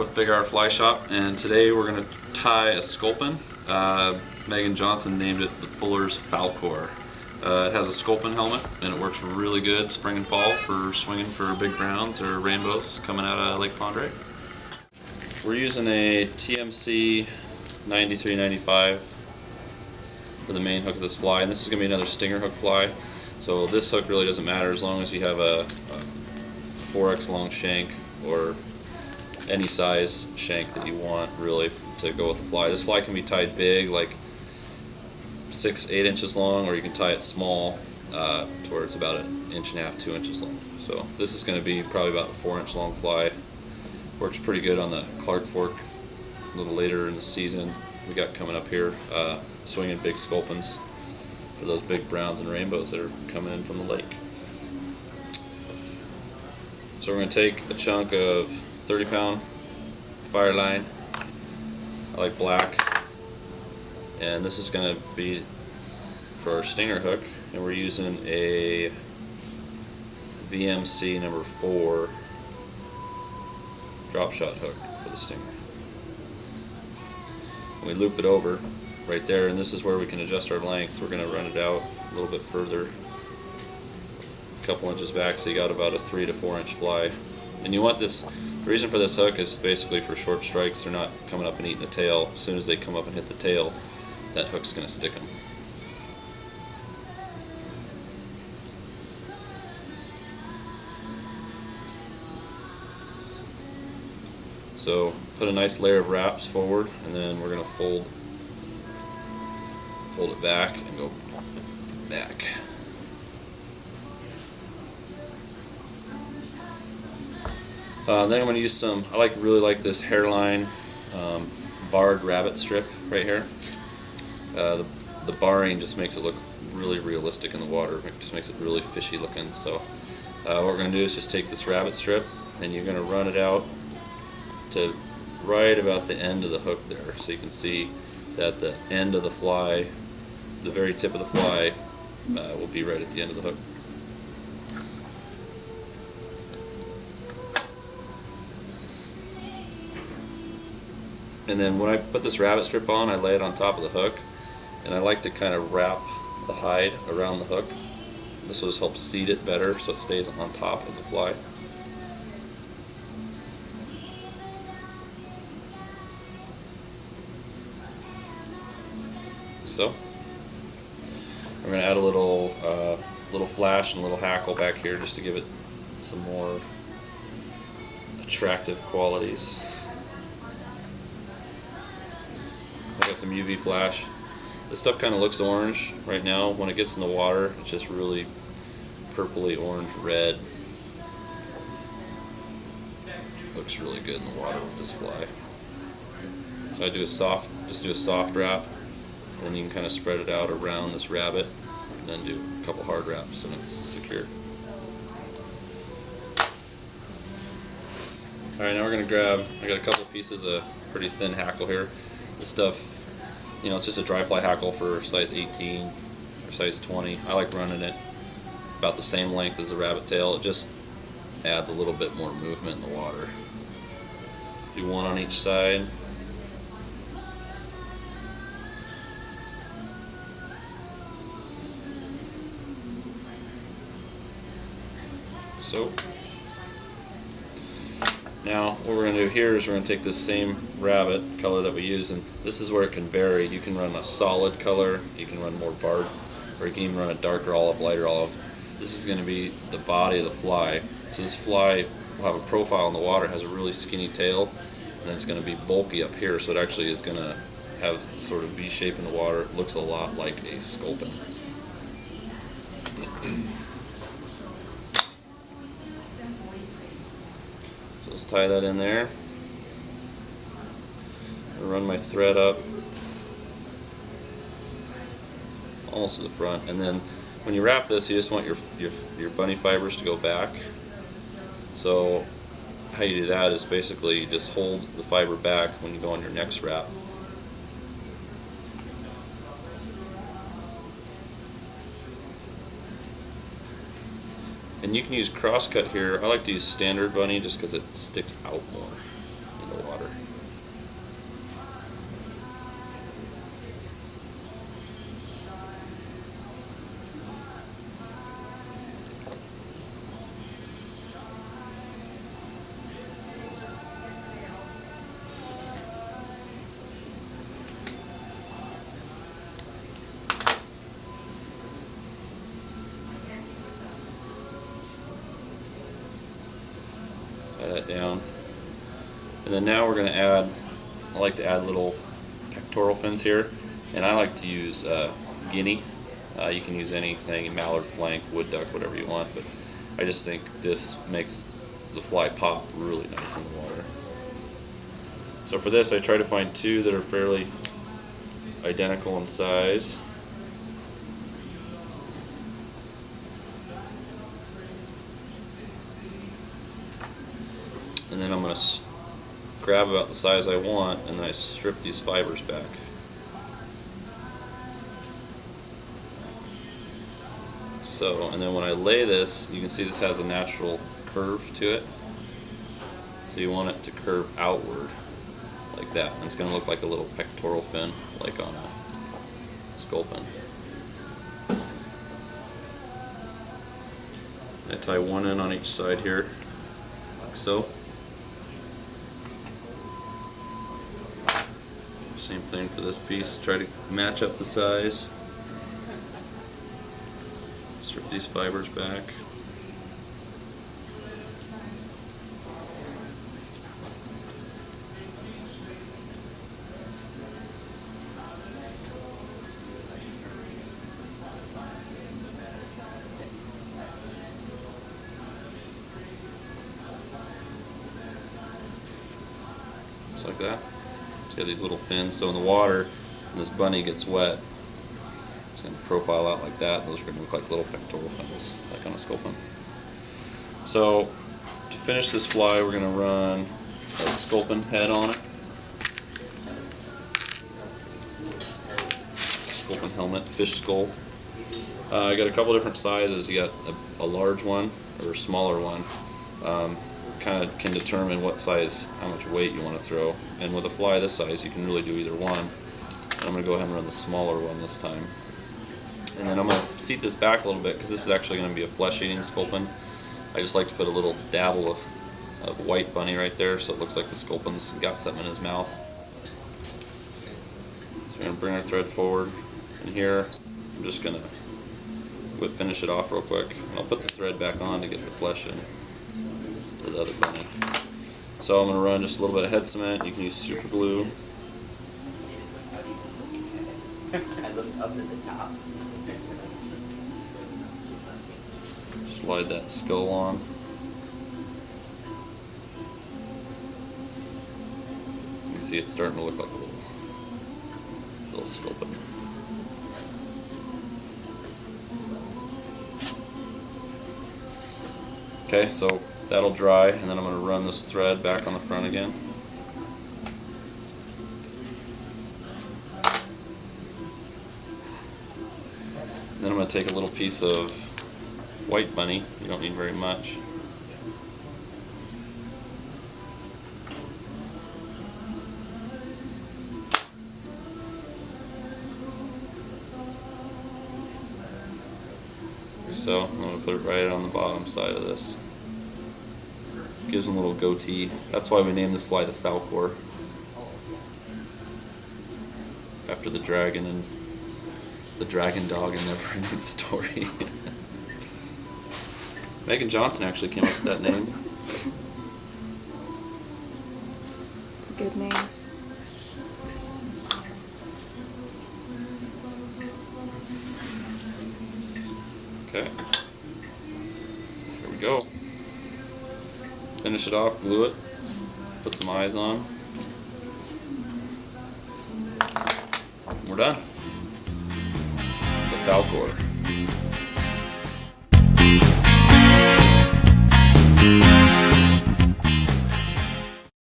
with Big R Fly Shop, and today we're going to tie a Sculpin. Megan Johnson named it the Fuller's Falcor. It has a Sculpin helmet and it works really good spring and fall for swinging for big browns or rainbows coming out of Lake Pondray. We're using a TMC 9395 for the main hook of this fly, and this is going to be another stinger hook fly. So this hook really doesn't matter as long as you have a 4x long shank or any size shank that you want really to go with the fly. This fly can be tied big, like 6-8 inches long, or you can tie it small to where it's about 1.5 inches, 2 inches long. So this is going to be probably about a 4-inch long fly. Works pretty good on the Clark Fork a little later in the season. We got coming up here swinging big Sculpins for those big browns and rainbows that are coming in from the lake. So we're going to take a chunk of 30-pound fire line. I like black, and this is going to be for our stinger hook, and we're using a VMC number 4 drop shot hook for the stinger. And we loop it over right there, and this is where we can adjust our length. We're going to run it out a little bit further, a couple inches back, so you got about a 3 to 4 inch fly. And you want this, the reason for this hook is basically for short strikes. They're not coming up and eating the tail. As soon as they come up and hit the tail, that hook's going to stick them. So put a nice layer of wraps forward, and then we're going to fold it back and go back. Then I'm going to use some, I really like this hairline barred rabbit strip right here. The barring just makes it look really realistic in the water. It just makes it really fishy looking. So what we're going to do is just take this rabbit strip, and you're going to run it out to right about the end of the hook there, so you can see that the end of the fly, the very tip of the fly, will be right at the end of the hook. And then when I put this rabbit strip on, I lay it on top of the hook, and I like to kind of wrap the hide around the hook. This will just help seat it better so it stays on top of the fly. So we're going to add a little flash and a little hackle back here just to give it some more attractive qualities. I got some UV flash. This stuff kind of looks orange right now. When it gets in the water, it's just really purpley orange red. Looks really good in the water with this fly. So I do just do a soft wrap. And then you can kind of spread it out around this rabbit, and then do a couple hard wraps, and it's secured. Alright, now we're going to grab, I got a couple pieces of pretty thin hackle here. This stuff, you know, it's just a dry fly hackle for size 18 or size 20. I like running it about the same length as the rabbit tail. It just adds a little bit more movement in the water. Do one on each side. So now what we're going to do here is we're going to take this same rabbit color that we use, and this is where it can vary. You can run a solid color, you can run more barred, or you can even run a darker olive, lighter olive. This is going to be the body of the fly. So this fly will have a profile in the water, has a really skinny tail, and then it's going to be bulky up here, so it actually is going to have sort of V shape in the water. It looks a lot like a Sculpin. So let's tie that in there. I'll run my thread up almost to the front, and then when you wrap this, you just want your bunny fibers to go back. So how you do that is basically you just hold the fiber back when you go on your next wrap. And you can use crosscut here. I like to use standard bunny just because it sticks out more in the water. down. And then now we're going to add, I like to add little pectoral fins here, and I like to use guinea. You can use anything, mallard flank, wood duck, whatever you want, but I just think this makes the fly pop really nice in the water. So for this I try to find two that are fairly identical in size. And then I'm going to grab about the size I want, and then I strip these fibers back. So, and then when I lay this, you can see this has a natural curve to it. So you want it to curve outward like that. And it's going to look like a little pectoral fin, like on a sculpin. I tie one end on each side here, like so. Same thing for this piece. Try to match up the size. Strip these fibers back. Just like that. See these little fins. So in the water, when this bunny gets wet, it's going to profile out like that. Those are going to look like little pectoral fins, like on a sculpin. So to finish this fly, we're going to run a sculpin head on it. Sculpin helmet, fish skull. I got a couple different sizes. You got a large one or a smaller one. Kind of can determine what size, how much weight you want to throw. And with a fly this size, you can really do either one. And I'm going to go ahead and run the smaller one this time. And then I'm going to seat this back a little bit because this is actually going to be a flesh-eating sculpin. I just like to put a little dabble of white bunny right there so it looks like the sculpin's got something in his mouth. So we're going to bring our thread forward. And here, I'm just going to finish it off real quick. And I'll put the thread back on to get the flesh in for the other bunny. So I'm going to run just a little bit of head cement. You can use super glue. I looked up at the top. Slide that skull on. You can see it's starting to look like a little sculpin. Okay, so that'll dry, and then I'm going to run this thread back on the front again. Then I'm going to take a little piece of white bunny. You don't need very much. So I'm going to put it right on the bottom side of this. Gives them a little goatee. That's why we named this fly the Falcor, after the dragon and the dragon dog in Neverending Story. Megan Johnson actually came up with that name. It's a good name. Okay. Here we go. Finish it off, glue it, put some eyes on. We're done. The Falcor.